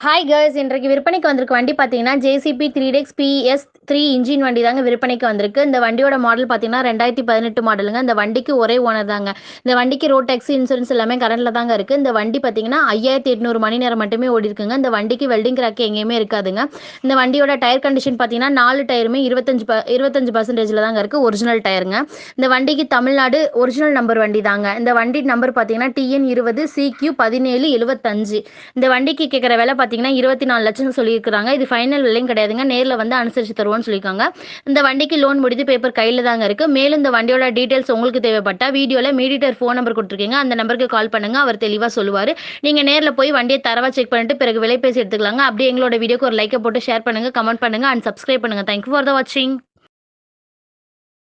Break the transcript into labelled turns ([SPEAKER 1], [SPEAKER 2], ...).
[SPEAKER 1] Hi girls, இன்றைக்கு விற்பனைக்கு வந்திருக்க வண்டி பார்த்தீங்கன்னா ஜேசிபி 3டெக்ஸ் PS3 இன்ஜின் வண்டி தாங்க விற்பனைக்கு வந்திருக்கு. இந்த வண்டியோட மாடல் பார்த்தீங்கன்னா 2018 மாடலுங்க. இந்த வண்டிக்கு ஒரே ஓனர் தாங்க. இந்த வண்டிக்கு ரோட் டேக்ஸ் இன்சூரன்ஸ் எல்லாமே கரண்ட்ல தாங்க இருக்கு. இந்த வண்டி பார்த்தீங்கன்னா 5800 மணி நேரம் மட்டுமே ஓடி இருக்குங்க. இந்த வண்டிக்கு வெல்டிங் கிராக் எங்கேயுமே இருக்காதுங்க. இந்த வண்டியோட டயர் கண்டிஷன் பார்த்தீங்கன்னா 4 டயருமே 25% தாங்க இருக்கு. ஒரிஜினல் டயருங்க. இந்த வண்டிக்கு தமிழ்நாடு ஒரிஜினல் நம்பர் வண்டி தாங்க. இந்த வண்டி நம்பர் பார்த்தீங்கன்னா TN20CQ1775. இந்த வண்டிக்கு கேட்குற விலை பார்த்தீங்கன்னா 24 லட்சம் சொல்லியிருக்காங்க. இது ஃபைனல் விலையும் கிடையாதுங்க. நேரில் வந்து அனுசரித்து தருவோம்னு சொல்லியிருக்காங்க. இந்த வண்டிக்கு லோன் முடிஞ்சு பேப்பர் கையில் தாங்க இருக்கு. மேலும் இந்த வண்டியோட டீட்டெயில்ஸ் உங்களுக்கு தேவைப்பட்டா வீடியோவில் மீடியேட்டர் ஃபோன் நம்பர் கொடுத்துருக்கீங்க. அந்த நம்பருக்கு கால் பண்ணுங்க. அவர் தெளிவாக சொல்லுவார். நீங்கள் நேரில் போய் வண்டியை தரவா செக் பண்ணிட்டு பிறகு விலை பேசி எடுத்துக்கலாங்க. அப்படியே எங்களோட வீடியோக்கு ஒரு லைக்கை போட்டு ஷேர் பண்ணுங்க, கமெண்ட் பண்ணுங்க அண்ட் சப்ஸ்கிரைப் பண்ணுங்க. தேங்க்யூ ஃபார் த வாட்சிங்.